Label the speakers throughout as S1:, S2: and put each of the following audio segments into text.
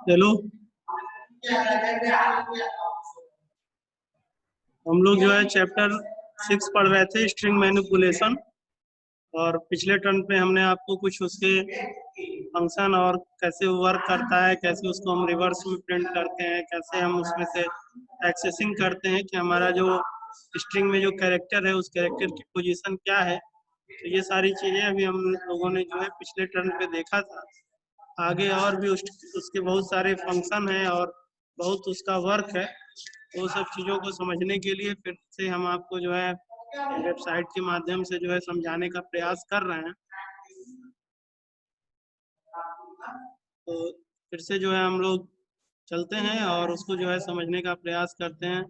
S1: Hello, हम लोग जो है चैप्टर 6 पढ़ रहे थे, स्ट्रिंग मैनिपुलेशन। और पिछले टर्न पे हमने आपको कुछ उसके फंक्शन और कैसे वो वर्क करता है, कैसे उसको हम रिवर्स में प्रिंट करते हैं, कैसे हम उसमें से एक्सेसिंग करते हैं कि हमारा जो स्ट्रिंग में जो कैरेक्टर है उस कैरेक्टर की पोजीशन क्या है। तो ये सारी चीजें अभी हम लोगों ने जो है पिछले टर्न पे देखा था। आगे और भी उसके बहुत सारे फंक्शन हैं और बहुत उसका वर्क है। वो सब चीज़ों को समझने के लिए फिर से हम आपको जो है वेबसाइट के माध्यम से जो है समझाने का प्रयास कर रहे हैं। तो फिर से जो है हम लोग चलते हैं और उसको जो है समझने का प्रयास करते हैं।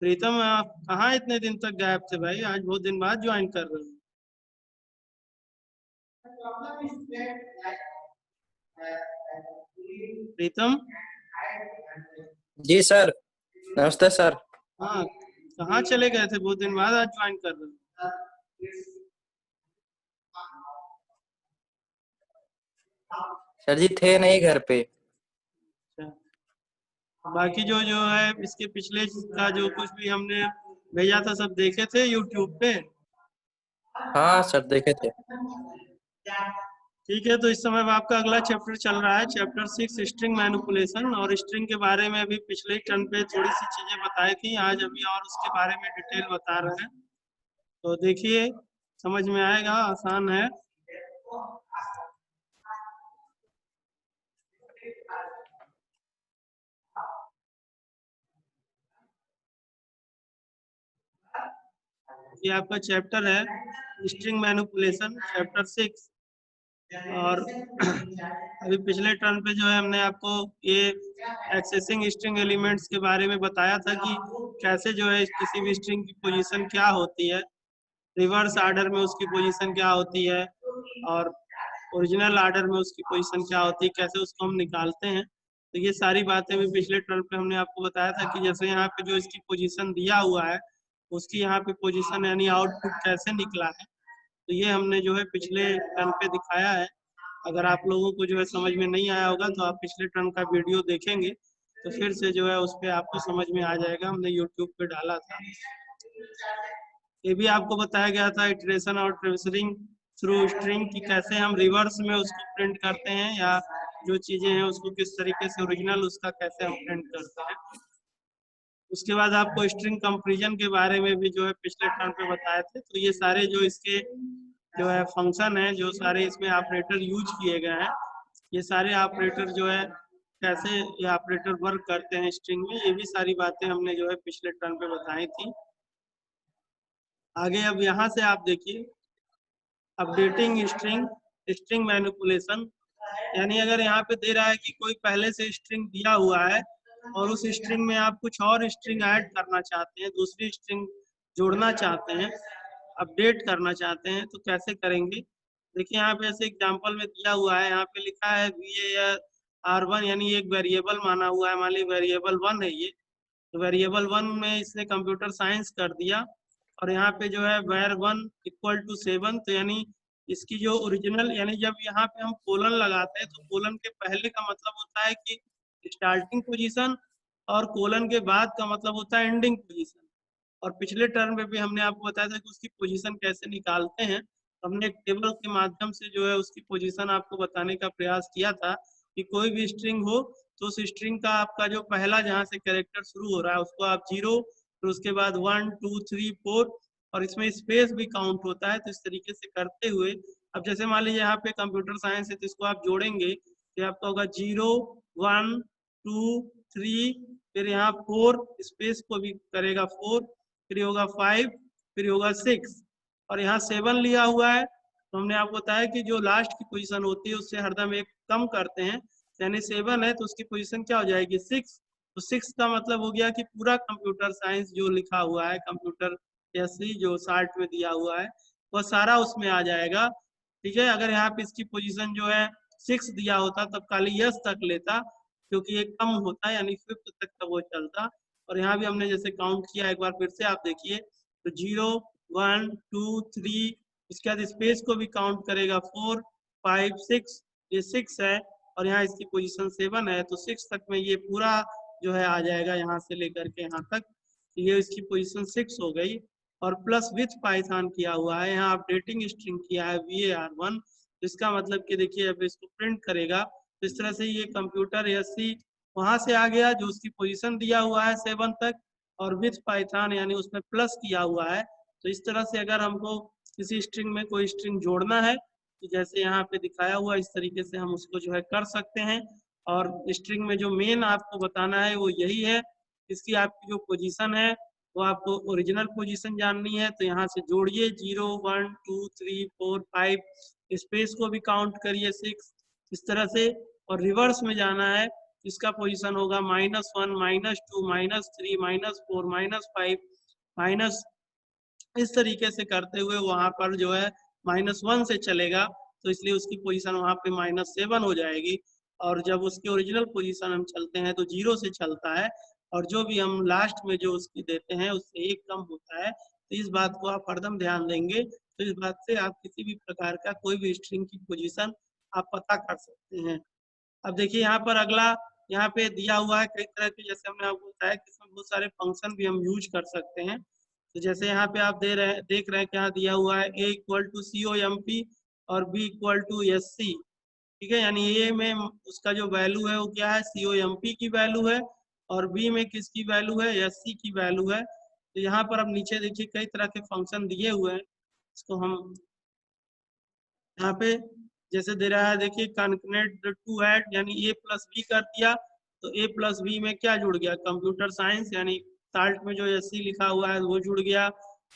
S1: प्रीतम, आप कहाँ इतने दिन तक गायब थे भाई? आज बहुत दिन बाद ज्वाइन कर रहे हैं। प्रीतम।
S2: जी सर, नमस्ते सर।
S1: हाँ, कहाँ चले गए थे? बहुत दिन बाद आज ज्वाइन कर रहे हैं।
S2: सर जी थे नहीं घर पे।
S1: बाकी जो जो है इसके पिछले का जो कुछ भी हमने भेजा था सब देखे थे यूट्यूब पे।
S2: हाँ सर, देखे थे।
S1: ठीक है, तो इस समय आपका अगला चैप्टर चल रहा है, चैप्टर 6 स्ट्रिंग मैनिपुलेशन। और स्ट्रिंग के बारे में अभी पिछले टर्न पे थोड़ी सी चीजें बताई थी, आज अभी और उसके बारे में डिटेल बता रहे हैं। तो देखिए, समझ में आएगा, आसान है। ये आपका चैप्टर है स्ट्रिंग मैनिपुलेशन, चैप्टर 6। और अभी पिछले टर्न पे जो है हमने आपको ये एक्सेसिंग स्ट्रिंग एलिमेंट्स के बारे में बताया था कि कैसे जो है किसी भी स्ट्रिंग की पोजीशन क्या होती है, रिवर्स आर्डर में उसकी पोजीशन क्या होती है और ओरिजिनल आर्डर में उसकी पोजीशन क्या होती है, कैसे उसको हम निकालते हैं। तो ये सारी बातें भी पिछले टर्न पे हमने आपको बताया था कि जैसे यहाँ पे जो इसकी पोजीशन दिया हुआ है उसकी यहाँ पे पोजीशन यानी आउटपुट कैसे निकला है, तो ये हमने जो है पिछले टर्न पे दिखाया है। अगर आप लोगों को जो है समझ में नहीं आया होगा तो आप पिछले टर्न का वीडियो देखेंगे तो फिर से जो है उस पर आपको समझ में आ जाएगा, हमने यूट्यूब पे डाला था। ये भी आपको बताया गया था इटरेशन और ट्रेवसिंग थ्रू स्ट्रिंग की कैसे हम रिवर्स में उसको प्रिंट करते हैं, या जो चीजें हैं उसको किस तरीके से ओरिजिनल उसका कैसे हम प्रिंट करते हैं। उसके बाद आपको स्ट्रिंग कंपैरिजन के बारे में भी जो है पिछले टर्न पे बताए थे। तो ये सारे जो इसके जो है फंक्शन है, जो सारे इसमें ऑपरेटर यूज किए गए हैं, ये सारे ऑपरेटर जो है कैसे ये ऑपरेटर वर्क करते हैं स्ट्रिंग में, ये भी सारी बातें हमने जो है पिछले टर्न पे बताई थी। आगे अब यहाँ से आप देखिए, अपडेटिंग स्ट्रिंग, स्ट्रिंग मैनिपुलेशन। यानी अगर यहाँ पे दे रहा है कि कोई पहले से स्ट्रिंग दिया हुआ है और उस स्ट्रिंग में आप कुछ और स्ट्रिंग ऐड करना चाहते हैं, दूसरी स्ट्रिंग जोड़ना चाहते हैं, अपडेट करना चाहते हैं, तो कैसे करेंगे। देखिए यहाँ पे ऐसे एग्जांपल में दिया हुआ है, यहाँ पे लिखा है var1, यानी एक वेरिएबल माना हुआ है, मान ली वेरिएबल 1 है ये। तो वेरिएबल 1 में इसने कंप्यूटर साइंस कर दिया और यहाँ पे जो है var1 = 7। तो यानी इसकी जो ओरिजिनल, यानी जब यहाँ पे हम कोलन लगाते हैं तो कोलन के पहले का मतलब होता है कि स्टार्टिंग पोजीशन और कोलन के बाद का मतलब होता है एंडिंग पोजीशन। और पिछले टर्म में भी हमने आपको बताया था कि उसकी पोजीशन कैसे निकालते हैं। हमने एक टेबल के माध्यम से जो है उसकी पोजीशन आपको बताने का प्रयास किया था कि कोई भी स्ट्रिंग हो तो उस स्ट्रिंग का आपका जो पहला जहाँ से कैरेक्टर शुरू हो रहा है उसको आप 0, फिर उसके बाद 1 2 3 4, और इसमें स्पेस भी काउंट होता है। तो इस तरीके से करते हुए अब जैसे मान लीजिए यहाँ पे कंप्यूटर साइंस है तो इसको आप जोड़ेंगे तो आपका होगा 0 1 2 3, फिर यहाँ 4, स्पेस को भी करेगा 4, फिर होगा 5, फिर होगा 6, और यहाँ 7 लिया हुआ है। तो हमने आपको बताया कि जो लास्ट की पोजीशन होती है उससे हरदम एक कम करते हैं, यानी 7 है तो उसकी पोजीशन क्या हो जाएगी 6। तो 6 का मतलब हो गया कि पूरा कंप्यूटर साइंस जो लिखा हुआ है, कंप्यूटर एससी जो शार्ट में दिया हुआ है, वह सारा उसमें आ जाएगा। ठीक है, अगर यहाँ पे इसकी पोजीशन जो है 6 दिया होता तब खाली यस तक लेता, क्योंकि ये कम होता है यानी 5th तक का वो चलता। और यहाँ भी हमने जैसे काउंट किया, एक बार फिर से आप देखिए, तो 0 1 2 3, इसके बाद स्पेस को भी काउंट करेगा 4 5 6, ये 6 है और यहाँ इसकी पोजीशन 7 है, तो 6 तक में ये पूरा जो है आ जाएगा यहाँ से लेकर के यहाँ तक, तो ये इसकी पोजीशन 6 हो गई। और प्लस विथ पाइथन किया हुआ है, यहाँ अपडेटिंग स्ट्रिंग किया है var1, तो इसका मतलब कि देखिए अब इसको प्रिंट करेगा तो इस तरह से ये कंप्यूटर एससी वहां से आ गया जो उसकी पोजीशन दिया हुआ है 7 तक, और विथ पाइथन यानी उसमें प्लस किया हुआ है। तो इस तरह से अगर हमको किसी स्ट्रिंग में कोई स्ट्रिंग जोड़ना है तो जैसे यहाँ पे दिखाया हुआ इस तरीके से हम उसको जो है कर सकते हैं। और स्ट्रिंग में जो मेन आपको बताना है वो यही है, इसकी आपकी जो पोजीशन है वो आपको ओरिजिनल पोजीशन जाननी है, तो यहाँ से जोड़िए 0 1 2 3 4 5, स्पेस को भी काउंट करिए 6 इस तरह से। और रिवर्स में जाना है, इसका पोजीशन होगा -1 -2 -3 -4 -5 माइनस, इस तरीके से करते हुए वहां पर जो है -1 से चलेगा, तो इसलिए उसकी पोजीशन वहां पे -7 हो जाएगी। और जब उसकी ओरिजिनल पोजीशन हम चलते हैं तो 0 से चलता है, और जो भी हम लास्ट में जो उसकी देते हैं उससे 1 कम होता है। तो इस बात को आप हरदम ध्यान देंगे, तो इस बात से आप किसी भी प्रकार का कोई भी स्ट्रिंग की पोजीशन आप पता कर सकते हैं। अब देखिए यहाँ पर अगला यहाँ पे दिया हुआ है कई तरह के, जैसे हमने आपको बताया कि इसमें बहुत सारे फंक्शन भी हम यूज कर सकते हैं। तो जैसे यहाँ पे आप देख रहे हैं क्या दिया हुआ है, a इक्वल टू COMP और b इक्वल टू SC, ठीक है। यानी ए में उसका जो वैल्यू है वो क्या है, COMP की वैल्यू है, और बी में किसकी वैल्यू है, SC की वैल्यू है। तो यहाँ पर अब नीचे देखिए कई तरह के फंक्शन दिए हुए हैं, इसको हम यहाँ पे जैसे दे रहा है देखिए कॉन्कनेट टू ऐड, यानी a प्लस बी कर दिया, तो a प्लस बी में क्या जुड़ गया, कंप्यूटर साइंस, यानी साल्ट में जो SC लिखा हुआ है वो जुड़ गया।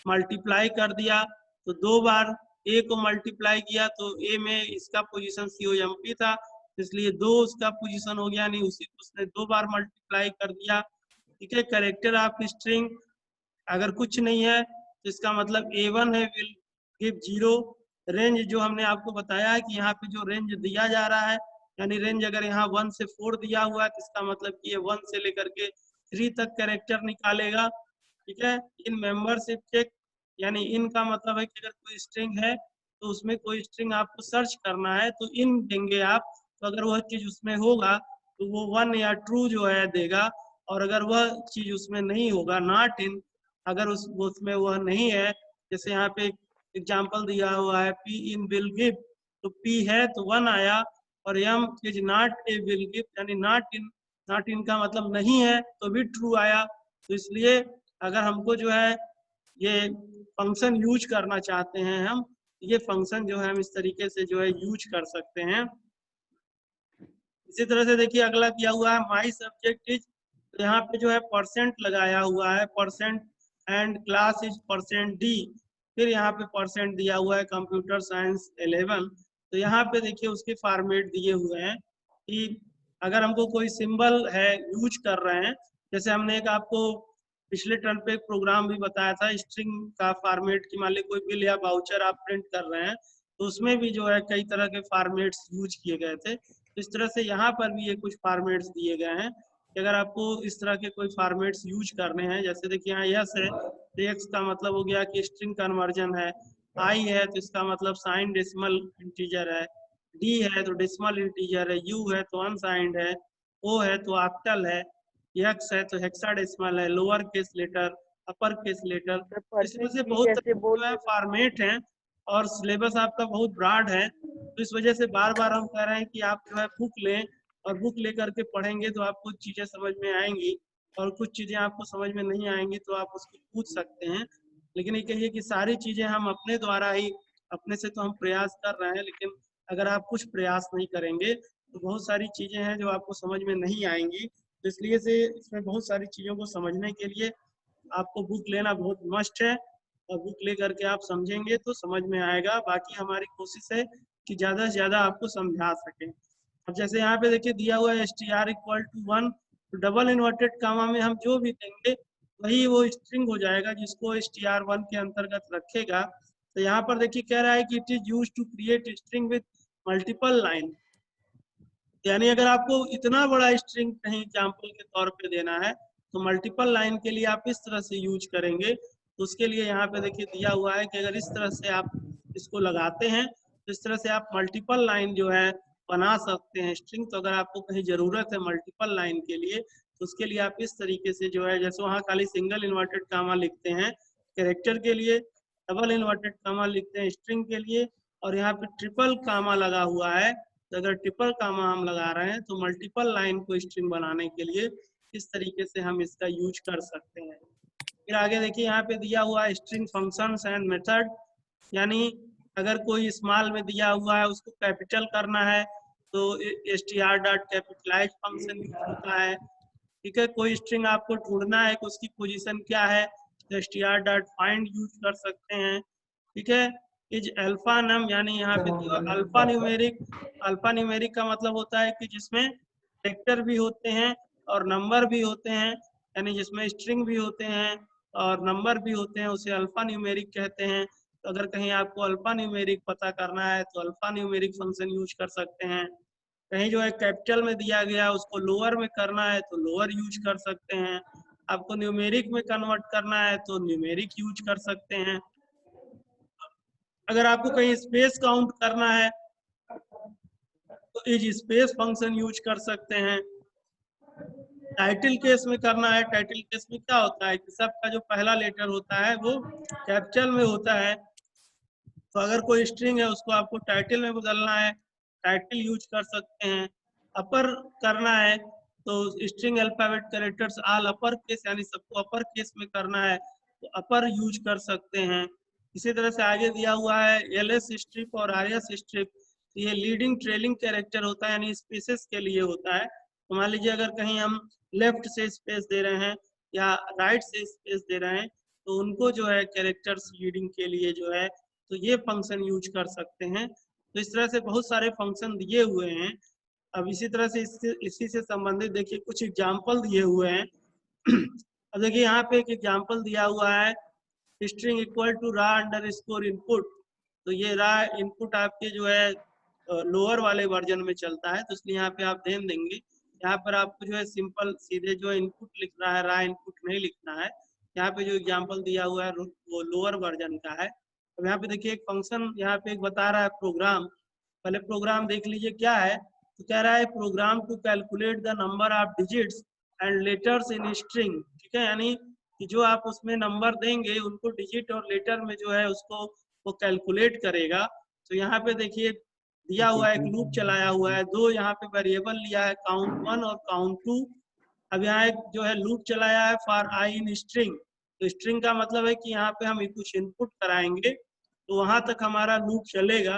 S1: मल्टीप्लाई कर दिया, तो 2 बार a को मल्टीप्लाई किया तो a में इसका पोजीशन COMP था, इसलिए 2 उसका पोजीशन हो गया, यानी उसी को उसने 2 बार मल्टीप्लाई कर दिया, ठीक है। कैरेक्टर ऑफ स्ट्रिंग अगर कुछ नहीं है तो इसका मतलब A1 है, विल गिव 0। रेंज जो हमने आपको बताया है कि यहाँ पे जो रेंज दिया जा रहा है, यानी रेंज अगर यहाँ 1 से 4 दिया हुआ है तो इसका मतलब कि ये 1 से लेकर के 3 तक कैरेक्टर निकालेगा, ठीक है। इन मेंबरशिप चेक, यानी इन का मतलब है कि अगर कोई स्ट्रिंग है तो उसमें कोई स्ट्रिंग आपको सर्च करना है तो इन देंगे आप, तो अगर वह चीज उसमें होगा तो वो 1 या ट्रू जो है देगा, और अगर वह चीज उसमें नहीं होगा, नॉट इन, अगर उसमें वह नहीं है, जैसे यहाँ पे एग्जाम्पल दिया हुआ है P इन विल गिव, तो P है तो 1 आया, और M is not a will give, यानी नॉट इन का मतलब नहीं है तो भी ट्रू आया। तो इसलिए अगर हमको जो है ये फंक्शन यूज करना चाहते हैं हम, ये फंक्शन जो है हम इस तरीके से जो है यूज कर सकते हैं। इसी तरह से देखिए अगला किया हुआ है माई सब्जेक्ट इज, तो यहाँ पे जो है परसेंट लगाया हुआ है, percent and class is %d, फिर यहाँ पे परसेंट दिया हुआ है कंप्यूटर साइंस 11। तो यहाँ पे देखिए उसके फॉर्मेट दिए हुए हैं कि अगर हमको कोई सिंबल है यूज कर रहे हैं, जैसे हमने एक आपको पिछले टर्म पे एक प्रोग्राम भी बताया था स्ट्रिंग का फॉर्मेट, की मान ली कोई बिल या वाउचर आप प्रिंट कर रहे हैं तो उसमें भी जो है कई तरह के फॉर्मेट्स यूज किए गए थे। तो इस तरह से यहाँ पर भी ये कुछ फॉर्मेट्स दिए गए हैं कि अगर आपको इस तरह के कोई फॉर्मेट्स यूज करने हैं, जैसे देखिए यहाँ यस है तो एक्स का मतलब हो गया कि स्ट्रिंग कन्वर्जन है, आई है तो इसका मतलब साइन डेसिमल इंटीजर है, डी है तो डेसिमल इंटीजर है, यू है तो अनसाइंड है, ओ है तो ऑक्टल है, एक्स है तो हेक्साडेसिमल है, lower case letter, upper case letter. इस तरह से बहुत तरह के जो है फॉर्मेट हैं, और सिलेबस आपका बहुत ब्रॉड है, तो इस वजह से बार बार हम कह रहे हैं कि आप जो है बुक लें, और बुक लेकर के पढ़ेंगे तो आपको चीजें समझ में आएंगी, और कुछ चीजें आपको समझ में नहीं आएंगी तो आप उसको पूछ सकते हैं। लेकिन ये कहिए कि सारी चीजें हम अपने द्वारा ही, अपने से तो हम प्रयास कर रहे हैं, लेकिन अगर आप कुछ प्रयास नहीं करेंगे तो बहुत सारी चीजें हैं जो आपको समझ में नहीं आएंगी। तो इसलिए से इसमें बहुत सारी चीजों को समझने के लिए आपको बुक लेना बहुत मस्ट है, और बुक ले करके आप समझेंगे तो समझ में आएगा। बाकी हमारी कोशिश है कि ज्यादा से ज्यादा आपको समझा सकें। अब जैसे यहाँ पे देखिए दिया हुआ है str इक्वल टू 1, तो डबल इन्वर्टेड कामा में हम जो भी देंगे वही वो स्ट्रिंग हो जाएगा जिसको str1 के अंतर्गत रखेगा। तो यहाँ पर देखिए कह रहा है कि it is use to create string with multiple line, यानी अगर आपको इतना बड़ा स्ट्रिंग कहीं एग्जाम्पल के तौर पे देना है तो मल्टीपल लाइन के लिए आप इस तरह से यूज करेंगे। तो उसके लिए यहाँ पे देखिए दिया हुआ है कि अगर इस तरह से आप इसको लगाते हैं तो इस तरह से आप मल्टीपल लाइन जो है बना सकते हैं स्ट्रिंग। तो अगर आपको कहीं जरूरत है मल्टीपल लाइन के लिए तो उसके लिए आप इस तरीके से जो है, जैसे वहाँ खाली सिंगल इन्वर्टेड कामा लिखते हैं कैरेक्टर के लिए, डबल इन्वर्टेड कामा लिखते हैं स्ट्रिंग के लिए, और यहाँ पे ट्रिपल कामा लगा हुआ है। तो अगर ट्रिपल कामा हम लगा रहे हैं तो मल्टीपल लाइन को स्ट्रिंग बनाने के लिए इस तरीके से हम इसका यूज कर सकते हैं। फिर आगे देखिए यहाँ पे दिया हुआ है स्ट्रिंग फंक्शंस एंड मेथड, यानी अगर कोई स्मॉल में दिया हुआ है उसको कैपिटल करना है तो str dot capitalise function use होता है। ठीक है, कोई स्ट्रिंग आपको ढूंढना है कि उसकी पोजीशन क्या है तो str डॉट फाइंड यूज कर सकते हैं। ठीक है, इज अल्फा नम, यानी यहाँ पे अल्फा न्यूमेरिक का मतलब होता है कि जिसमें कैरेक्टर भी होते हैं और नंबर भी होते हैं, यानी जिसमें स्ट्रिंग भी होते हैं और नंबर भी होते हैं, उसे अल्फा न्यूमेरिक कहते हैं। तो अगर कहीं आपको अल्फा न्यूमेरिक पता करना है तो अल्फा न्यूमेरिक फंक्शन यूज कर सकते हैं। कहीं जो है कैपिटल में दिया गया उसको लोअर में करना है तो लोअर यूज कर सकते हैं। आपको न्यूमेरिक में कन्वर्ट करना है तो न्यूमेरिक यूज कर सकते हैं। अगर आपको कहीं स्पेस काउंट करना है तो इज स्पेस फंक्शन यूज कर सकते हैं। टाइटल केस में करना है, टाइटल केस में क्या होता है कि सबका जो पहला लेटर होता है वो कैपिटल में होता है। तो अगर कोई स्ट्रिंग है उसको आपको टाइटल में बदलना है, टाइटल यूज कर सकते हैं। अपर करना है तो string alphabet characters all upper case, यानी सबको अपर केस में करना है तो अपर यूज कर सकते हैं। इसी तरह से आगे दिया हुआ है एलएस स्ट्रिप और आरएस स्ट्रिप। ये लीडिंग ट्रेलिंग कैरेक्टर होता है, यानी स्पेसेस के लिए होता है। तो मान लीजिए अगर कहीं हम लेफ्ट से स्पेस दे रहे हैं या राइट से स्पेस दे रहे हैं तो उनको जो है कैरेक्टर्स लीडिंग के लिए जो है तो ये फंक्शन यूज कर सकते हैं। तो इस तरह से बहुत सारे फंक्शन दिए हुए हैं। अब इसी तरह से इसी से संबंधित देखिए कुछ एग्जाम्पल दिए हुए हैं। अब देखिए यहाँ पे एक एग्जाम्पल दिया हुआ है स्ट्रिंग इक्वल टू रा अंडर स्कोर इनपुट। तो ये रा इनपुट आपके जो है लोअर वाले वर्जन में चलता है, तो इसलिए यहाँ पे आप ध्यान देंगे यहाँ पर आपको जो है सिंपल सीधे जो इनपुट लिख रहा है, रा इनपुट नहीं लिखना है। यहाँ पे जो एग्जाम्पल दिया हुआ है वो लोअर वर्जन का है। अब यहाँ पे देखिए एक फंक्शन यहाँ पे एक बता रहा है प्रोग्राम। पहले प्रोग्राम देख लीजिए क्या है। तो कह रहा है program to calculate the number of digits and letters in string. ठीक है, यानी कि जो आप उसमें नंबर देंगे उनको डिजिट और लेटर में जो है उसको वो कैलकुलेट करेगा। तो यहाँ पे देखिए दिया हुआ है, एक लूप चलाया हुआ है, दो यहाँ पे वेरिएबल लिया है काउंट 1 और काउंट 2। अब यहाँ एक जो है लूप चलाया है फॉर आई इन स्ट्रिंग। तो स्ट्रिंग का मतलब है कि यहाँ पे हम कुछ इनपुट कराएंगे तो वहां तक हमारा लूप चलेगा।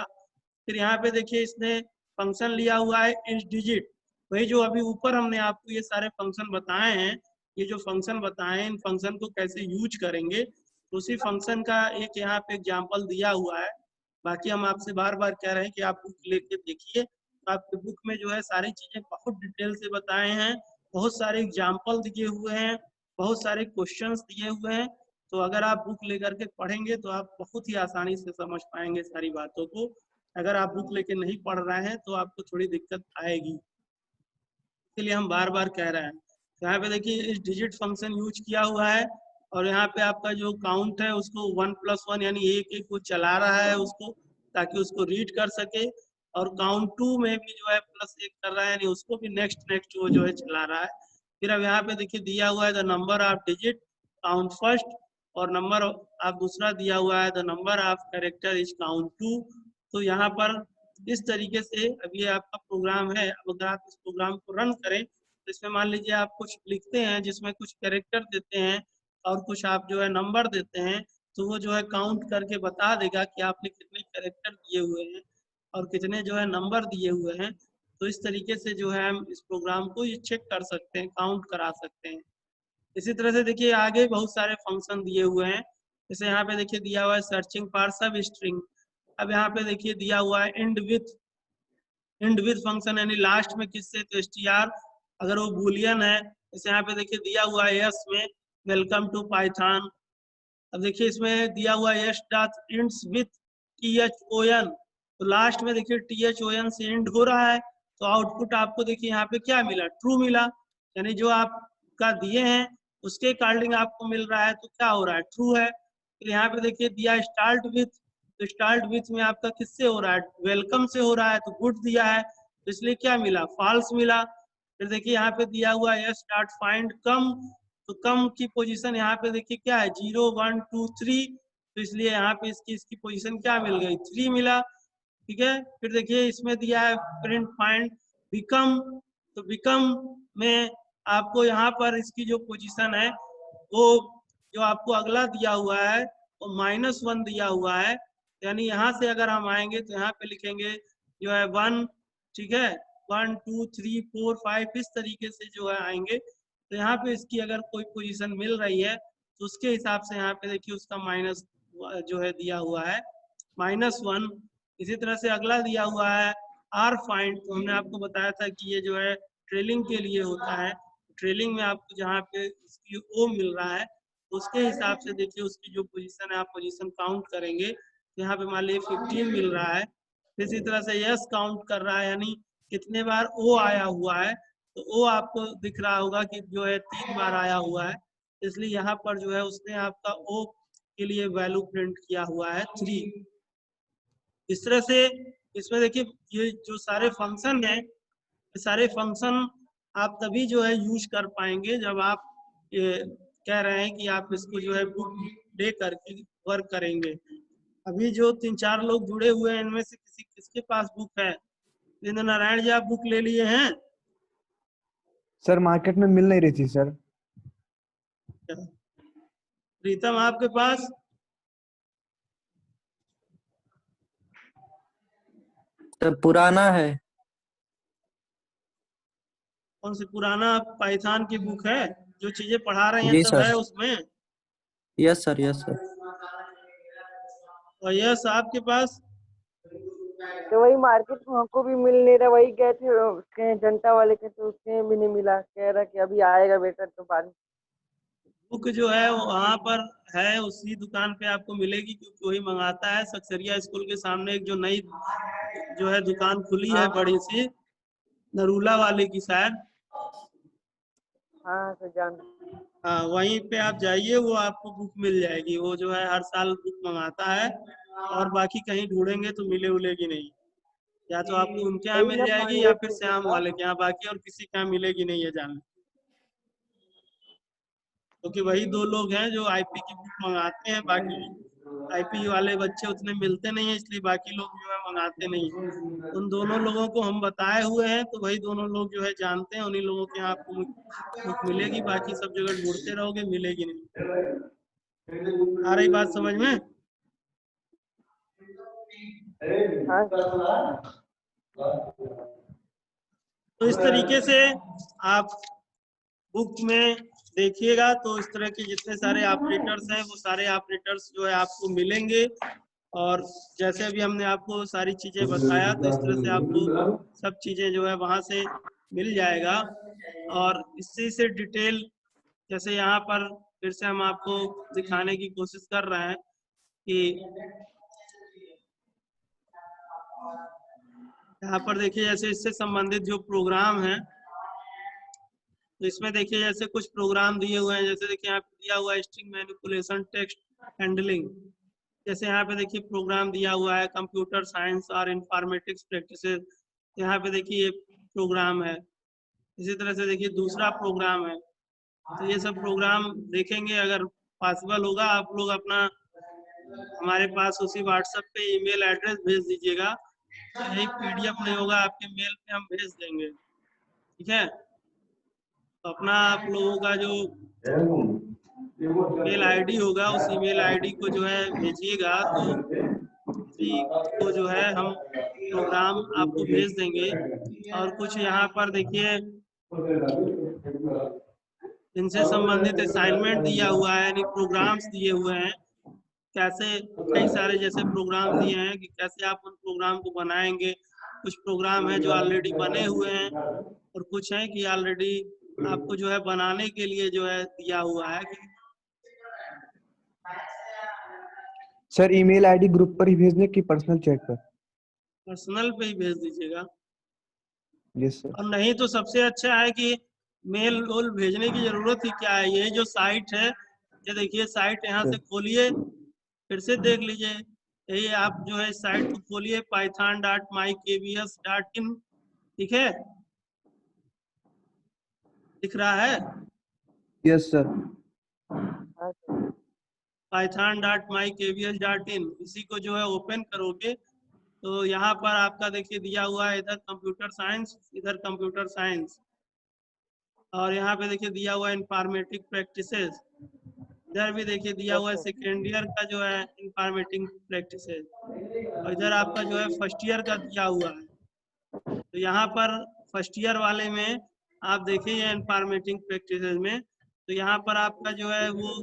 S1: फिर यहाँ पे देखिए इसने फंक्शन लिया हुआ है इस डिजिट। वही जो अभी ऊपर हमने आपको ये सारे फंक्शन बताए हैं, ये जो फंक्शन बताए हैं इन फंक्शन को कैसे यूज करेंगे तो उसी फंक्शन का एक यहाँ पे एग्जाम्पल दिया हुआ है। बाकी हम आपसे बार बार कह रहे हैं कि आप बुक लेके देखिए, तो आपके बुक में जो है सारी चीजें बहुत डिटेल से बताए हैं, बहुत सारे एग्जाम्पल दिए हुए हैं, बहुत सारे क्वेश्चंस दिए हुए हैं। तो अगर आप बुक लेकर के पढ़ेंगे तो आप बहुत ही आसानी से समझ पाएंगे सारी बातों को। अगर आप बुक लेके नहीं पढ़ रहे हैं तो आपको थोड़ी दिक्कत आएगी, इसलिए हम बार बार कह रहे हैं। तो यहाँ पे देखिए इस डिजिट फंक्शन यूज किया हुआ है और यहाँ पे आपका जो काउंट है उसको 1+1 यानी एक एक को चला रहा है उसको, ताकि उसको रीड कर सके। और काउंट 2 में भी जो है +1 कर रहा है, यानी उसको भी नेक्स्ट नेक्स्ट वो जो है चला रहा है। फिर अब यहाँ पे देखिए दिया हुआ है the number of digit count first, और नंबर आप दूसरा दिया हुआ है the number of character is count 2। तो यहाँ पर इस तरीके से अब ये आपका प्रोग्राम है। अब अगर आप इस प्रोग्राम को रन करें तो इसमें मान लीजिए आप कुछ लिखते हैं जिसमें कुछ कैरेक्टर देते हैं और कुछ आप जो है नंबर देते हैं, तो वो जो है काउंट करके बता देगा कि आपने कितने कैरेक्टर दिए हुए हैं और कितने जो है नंबर दिए हुए हैं। तो इस तरीके से जो है हम इस प्रोग्राम को ये चेक कर सकते हैं, काउंट करा सकते हैं। इसी तरह से देखिए आगे बहुत सारे फंक्शन दिए हुए हैं। जैसे यहाँ पे देखिए दिया हुआ है सर्चिंग फॉर सब स्ट्रिंग। अब यहाँ पे देखिए दिया हुआ है एंड विथ फंक्शन, यानी लास्ट में किससे तो str, अगर वो बूलियन है। जैसे यहाँ पे देखिए दिया हुआ है यस में वेलकम टू पाइथन। अब देखिए इसमें दिया हुआ है yes dot ends with THON। तो लास्ट में देखिए THON से एंड हो रहा है तो आउटपुट आपको देखिए यहाँ पे क्या मिला, ट्रू मिला। यानी जो आपका दिए हैं उसके अकॉर्डिंग आपको मिल रहा है तो क्या हो रहा है, ट्रू है। फिर यहाँ पे देखिए दिया स्टार्ट विथ, तो स्टार्ट विथ में आपका किससे हो रहा है, वेलकम से हो रहा है तो गुड दिया है। तो इसलिए क्या मिला, फॉल्स मिला। फिर देखिए यहाँ पे दिया हुआ यस डॉट फाइंड कम, तो कम की पोजीशन यहाँ पे देखिए क्या है 0 1 2 3, तो इसलिए यहाँ पे इसकी पोजीशन क्या मिल गई 3 मिला। ठीक है, फिर देखिए इसमें दिया है प्रिंट फाइंड बिकम, तो बिकम में आपको यहाँ पर इसकी जो पोजीशन है वो जो आपको अगला दिया हुआ है वो -1 दिया हुआ है, यानी यहाँ से अगर हम आएंगे तो यहाँ पे लिखेंगे जो है 1, ठीक है 1 2 3 4 5 इस तरीके से जो है आएंगे। तो यहाँ पे इसकी अगर कोई पोजीशन मिल रही है तो उसके हिसाब से यहाँ पे देखिए उसका माइनस जो है दिया हुआ है -1। इसी तरह से अगला दिया हुआ है आर फाइंड, तो हमने आपको बताया था कि ये जो है ट्रेलिंग के लिए होता है। ट्रेलिंग में आपको जहाँ पे इसकी ओ मिल रहा है उसके हिसाब से देखिए उसकी जो पोजीशन है आप पोजीशन काउंट करेंगे, तो यहाँ पे मान लीजिए 15 मिल रहा है। इसी तरह से यस काउंट कर रहा है यानी कितने बार ओ आया हुआ है, तो ओ आपको दिख रहा होगा कि जो है 3 बार आया हुआ है, इसलिए यहाँ पर जो है उसने आपका ओ के लिए वैल्यू प्रिंट किया हुआ है 3। इस तरह से इसमें देखिए ये जो सारे फंक्शन है, ये सारे फंक्शन आप तभी जो है यूज कर पाएंगे जब आप ये कह रहे हैं कि आप इसको जो है बुक ले करके वर्क करेंगे। अभी जो 3-4 लोग जुड़े हुए हैं इनमें से किसके पास बुक है? जितेंद्र नारायण जी, आप बुक ले लिए हैं?
S3: सर मार्केट में मिल नहीं रही थी सर।
S1: प्रीतम आपके पास?
S2: तो पुराना है।
S1: कौन सी पुराना पाइथन की बुक है? जो चीजें पढ़ा रहे हैं
S2: जी
S1: सब
S2: सर।
S1: है उसमें?
S2: Yes sir, yes sir.
S1: और यस आपके पास?
S4: तो वही मार्केट में हमको भी मिल नहीं रहा, वही गए थे उसके जनता वाले के, तो उसके भी नहीं मिला, कह रहा कि अभी आएगा बेटा तो बाद में।
S1: बुक जो है वहाँ पर है, उसी दुकान पे आपको मिलेगी क्योंकि वही मंगाता है। सक्सेरिया स्कूल के सामने एक जो नई जो है दुकान खुली है
S4: हाँ
S1: बड़ी सी, नरूला वाले की शायद।
S4: हाँ तो जान।
S1: हाँ वहीं पे आप जाइए, वो आपको बुक मिल जाएगी। वो जो है हर साल बुक मंगाता है, और बाकी कहीं ढूंढेंगे तो मिलेगी नहीं। या तो आपको उनके यहाँ
S4: वही
S1: मिल
S4: ना
S1: जाएगी या
S4: पांडे
S1: फिर
S4: सर के
S1: श्याम
S4: पास।
S1: वाले के यहाँ, बाकी और किसी के यहाँ मिलेगी नहीं है जान, क्योंकि वही 2 लोग हैं जो आईपी की बुक मंगाते हैं। बाकी आईपी वाले बच्चे उतने मिलते नहीं है, इसलिए बाकी लोग जो है मंगाते नहीं। उन दोनों लोगों को हम बताए हुए हैं, तो वही दोनों लोग जो है जानते हैं, उन्हीं लोगों के यहाँ आपको बुक मिलेगी। बाकी सब जगह ढूंढते रहोगे मिलेगी नहीं। आ रही बात समझ में?
S4: हाँ
S1: तो इस तरीके से आप बुक में देखिएगा तो इस तरह के जितने सारे ऑपरेटर्स हैं वो सारे ऑपरेटर्स जो है आपको मिलेंगे। और जैसे अभी हमने आपको सारी चीजें बताया, तो इस तरह से आपको सब चीजें जो है वहां से मिल जाएगा। और इसी से डिटेल जैसे यहाँ पर फिर से हम आपको दिखाने की कोशिश कर रहे हैं कि यहाँ पर देखिए जैसे इससे संबंधित जो प्रोग्राम है, तो इसमें देखिए जैसे कुछ प्रोग्राम दिए हुए हैं। जैसे देखिए यहाँ पे दिया हुआ है स्ट्रिंग मैनिपुलेशन टेक्स्ट हैंडलिंग। जैसे यहाँ पे देखिए प्रोग्राम दिया हुआ है कंप्यूटर साइंस और इंफॉर्मेटिक्स प्रैक्टिसेस, यहाँ पे देखिए ये प्रोग्राम है। इसी तरह से देखिए दूसरा प्रोग्राम है। तो ये सब प्रोग्राम देखेंगे, अगर पॉसिबल होगा आप लोग अपना हमारे पास उसी व्हाट्सएप पे ईमेल एड्रेस भेज दीजिएगा। तो यही पीडीएफ नहीं होगा आपके मेल पे हम भेज देंगे, ठीक है? तो अपना आप लोगों का जो मेल आईडी होगा उस ईमेल आईडी को जो है भेजिएगा, तो उसी को जो है हम प्रोग्राम आपको भेज देंगे। और कुछ यहाँ पर देखिए इनसे संबंधित असाइनमेंट दिया हुआ है, यानी प्रोग्राम्स दिए हुए हैं। कैसे कई सारे जैसे प्रोग्राम दिए हैं कि कैसे आप उन प्रोग्राम को बनाएंगे। कुछ प्रोग्राम है जो ऑलरेडी बने हुए हैं, और कुछ है कि ऑलरेडी आपको जो है बनाने के लिए जो है दिया हुआ है कि
S3: सर ईमेल आईडी ग्रुप पर ही भेजने की पर्सनल चैट पर?
S1: पर्सनल पे ही भेज दीजिएगा।
S3: Yes sir.
S1: और नहीं तो सबसे अच्छा है कि मेल वोल भेजने की जरूरत ही क्या है। ये जो साइट है, ये देखिए साइट यहाँ से खोलिए, फिर से देख लीजिए। यही आप जो है साइट को खोलिए python.mykbs.in, ठीक है, दिख रहा है?
S3: Yes sir.
S4: हाँ सर।
S1: python.mykvs.in इसी को जो है ओपन करोगे तो यहाँ पर आपका देखिए दिया हुआ है, इधर कंप्यूटर साइंस, इधर कंप्यूटर साइंस, और यहाँ पे देखिए दिया हुआ है इंफॉर्मेटिक प्रैक्टिसेस, इधर भी देखिए दिया हुआ है सेकेंड ईयर का जो है इंफॉर्मेटिक प्रैक्टिसेस, और इधर आपका जो है फर्स्ट ईयर का दिया हुआ है। तो यहाँ पर फर्स्ट ईयर वाले में आप देखिए इंफॉर्मेटिक प्रैक्टिसेस में, तो यहाँ पर आपका जो है वो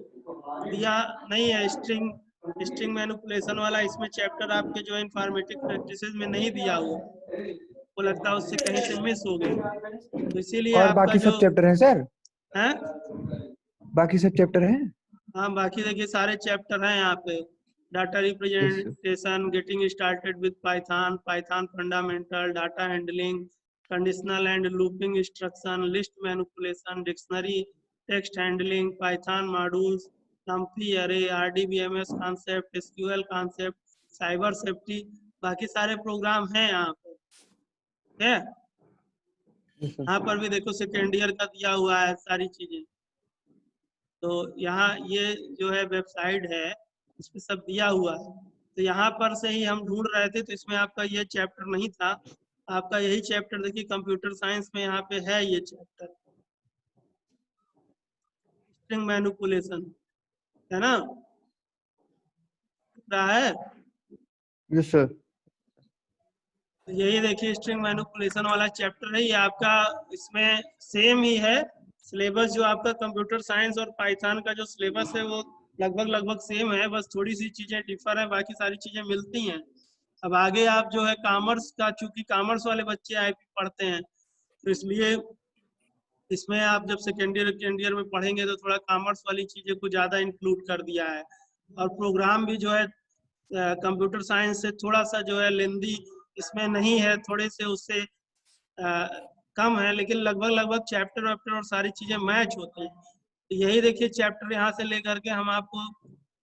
S1: दिया नहीं है, स्ट्रिंग मैनिपुलेशन वाला इसमें चैप्टर आपके जो है इंफॉर्मेटिक प्रैक्टिसेस में नहीं दिया हुआ, वो लगता है उससे कहीं से मिस हो गई, तो इसीलिए
S3: और
S1: आपका
S3: बाकी
S1: जो
S3: सब चैप्टर हैं सर?
S1: है,
S3: बाकी सब चैप्टर हैं?
S1: हाँ बाकी देखिए सारे चैप्टर हैं यहाँ पे, data
S3: yes sir.
S1: Representation, getting started with Python, Python fundamental, data handling, conditional and looping instruction, list manipulation, dictionary, text handling, Python modules, NumPy array, RDBMS concept, SQL concept, cyber safety, बाकी सारे programme हैं यहाँ पर, ठीक है। यहाँ पर भी देखो सेकेंड ईयर का दिया हुआ है सारी चीजें, तो यहाँ ये जो है वेबसाइट है, इस पे सब दिया हुआ है, तो यहाँ पर से ही हम ढूंढ रहे थे, तो इसमें आपका ये चैप्टर नहीं था, आपका यही चैप्टर देखिए कंप्यूटर साइंस में यहाँ पे है ये चैप्टर, स्ट्रिंग मैनिपुलेशन, है ना, रहा है।
S3: Yes sir.
S1: तो यही देखिए स्ट्रिंग मैनिपुलेशन वाला चैप्टर है ये आपका, इसमें सेम ही है सिलेबस, जो आपका कंप्यूटर साइंस और पाइथन का जो सिलेबस है वो लगभग सेम है, बस थोड़ी सी चीजें डिफर है, बाकी सारी चीजें मिलती हैं। अब आगे आप जो है कॉमर्स का, चूंकि कॉमर्स वाले बच्चे आईपी पढ़ते हैं, तो इसलिए इसमें आप जब सेकेंड ईयर में पढ़ेंगे तो थोड़ा कॉमर्स वाली चीजें को ज्यादा इंक्लूड कर दिया है, और प्रोग्राम भी जो है कंप्यूटर साइंस से थोड़ा सा जो है लेंदी इसमें नहीं है, थोड़े से उससे कम है, लेकिन लगभग चैप्टर वैप्टर और सारी चीजें मैच होती हैं। तो यही देखिए चैप्टर यहाँ से लेकर के हम आपको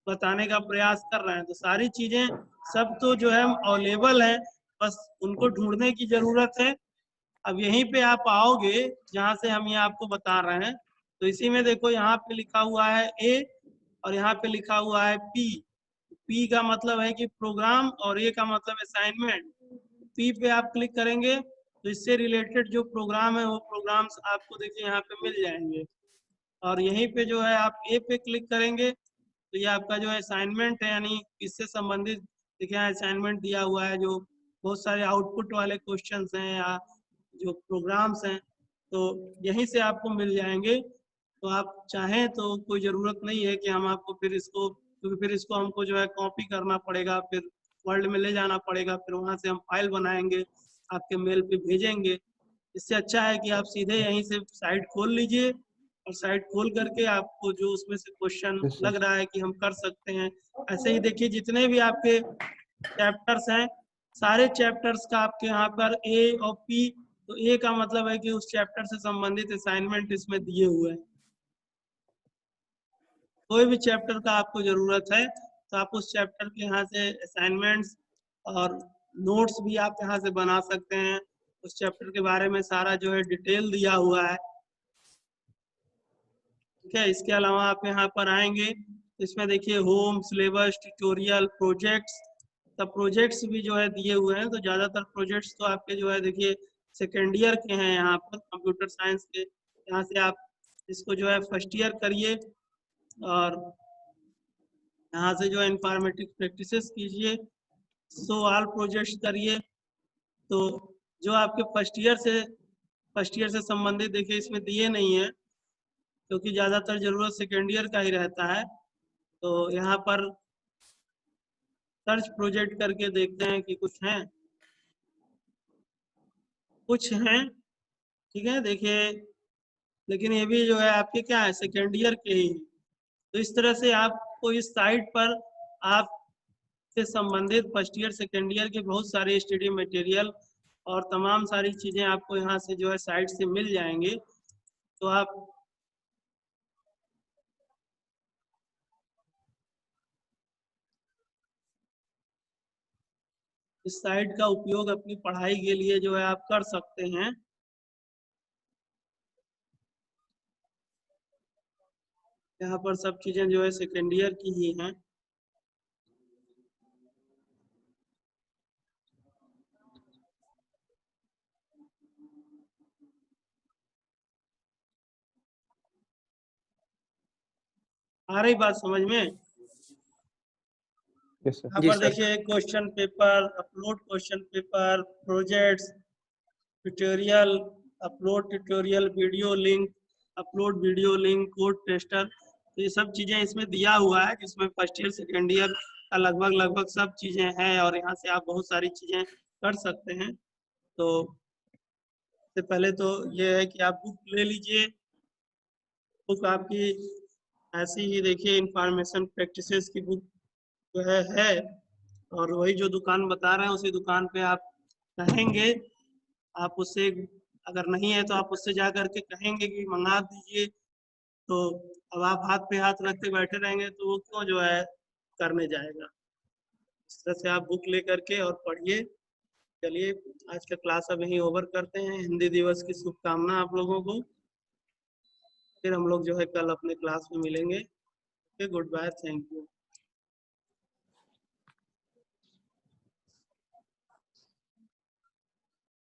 S1: बताने का प्रयास कर रहे हैं, तो सारी चीजें सब तो जो है अवेलेबल है, बस उनको ढूंढने की जरूरत है। अब यहीं पे आप आओगे जहाँ से हम ये आपको बता रहे हैं, तो इसी में देखो यहाँ पे लिखा हुआ है ए, और यहाँ पे लिखा हुआ है पी, पी का मतलब है कि प्रोग्राम और ए का मतलब असाइनमेंट। पी पे आप क्लिक करेंगे तो इससे रिलेटेड जो प्रोग्राम है वो प्रोग्राम्स आपको देखिए यहाँ पे मिल जाएंगे, और यहीं पे जो है आप ए पे क्लिक करेंगे तो ये आपका जो है असाइनमेंट है, यानी इससे संबंधित देखिए यहाँ असाइनमेंट दिया हुआ है, जो बहुत सारे आउटपुट वाले क्वेश्चंस हैं या जो प्रोग्राम्स हैं, तो यहीं से आपको मिल जाएंगे। तो आप चाहें तो कोई ज़रूरत नहीं है कि हम आपको फिर इसको, क्योंकि फिर इसको हमको जो है कॉपी करना पड़ेगा, फिर वर्ल्ड में ले जाना पड़ेगा, फिर वहाँ से हम फाइल बनाएंगे, आपके मेल पे भेजेंगे। इससे अच्छा है कि आप सीधे यहीं से साइट खोल लीजिए, और साइट खोल करके आपको जो उसमें से क्वेश्चन
S3: Yes, sir.
S1: लग रहा है कि हम कर सकते हैं, ऐसे ही देखिए जितने भी आपके चैप्टर्स हैं, सारे चैप्टर्स का आपके यहाँ पर ए और पी, तो ए का मतलब है कि उस चैप्टर से संबंधित असाइनमेंट इसमें दिए हुए हैं। कोई भी चैप्टर का आपको जरूरत है तो आप उस चैप्टर के यहाँ से असाइनमेंट्स और नोट्स भी आप यहाँ से बना सकते हैं, उस चैप्टर के बारे में सारा जो है डिटेल दिया हुआ है, ठीक है। इसके अलावा आप यहाँ पर आएंगे तो इसमें देखिए होम, सिलेबस, ट्यूटोरियल, प्रोजेक्ट्स, तब प्रोजेक्ट्स भी जो है दिए हुए हैं, तो ज़्यादातर प्रोजेक्ट्स तो आपके जो है देखिए सेकेंड ईयर के हैं यहाँ पर कंप्यूटर साइंस के, यहाँ से आप इसको जो है फर्स्ट ईयर करिए, और यहाँ से जो है इंफॉर्मेटिव प्रैक्टिसेस कीजिए, सो ऑल प्रोजेक्ट्स करिए, तो जो आपके फर्स्ट ईयर से संबंधित देखिए इसमें दिए नहीं है, क्योंकि ज़्यादातर ज़रूरत सेकेंड ईयर का ही रहता है। तो यहाँ पर सर्च प्रोजेक्ट करके देखते हैं कि कुछ हैं, कुछ हैं, ठीक है देखिए, लेकिन ये भी जो है आपके क्या है सेकेंड ईयर के ही, तो इस तरह से आपको इस साइट पर आप से संबंधित फर्स्ट ईयर सेकेंड ईयर के बहुत सारे स्टडी मटेरियल और तमाम सारी चीज़ें आपको यहाँ से जो है साइट से मिल जाएंगे, तो आप इस साइट का उपयोग अपनी पढ़ाई के लिए जो है आप कर सकते हैं। यहाँ पर सब चीजें जो है सेकेंड ईयर की ही हैं। आ रही बात समझ में?
S3: Yes sir.
S1: यहाँ
S2: जी
S1: पर
S2: सर।
S1: देखिए question paper, upload question paper, projects, tutorial, upload tutorial, video link, upload video link, code tester, तो ये सब चीजें इसमें दिया हुआ है, जिसमें फर्स्ट ईयर सेकेंड ईयर का लगभग सब चीजें हैं और यहाँ से आप बहुत सारी चीजें कर सकते हैं। तो सबसे पहले तो ये है कि आप बुक ले लीजिए। बुक आपकी ऐसी ही देखिए इंफॉर्मेशन प्रैक्टिसेस की बुक जो है और वही जो दुकान बता रहे हैं उसी दुकान पे आप कहेंगे, आप उससे अगर नहीं है तो आप उससे जा करके कहेंगे कि मंगा दीजिए, तो अब आप हाथ पे हाथ रख के बैठे रहेंगे तो वो क्यों जो है करने जाएगा। इस तरह से आप बुक ले करके और पढ़िए। चलिए आज का क्लास अब यहीं ओवर करते हैं। हिंदी दिवस की शुभकामना आप लोगों को। फिर हम लोग जो है कल अपने क्लास में मिलेंगे। Okay, good bye, thank you.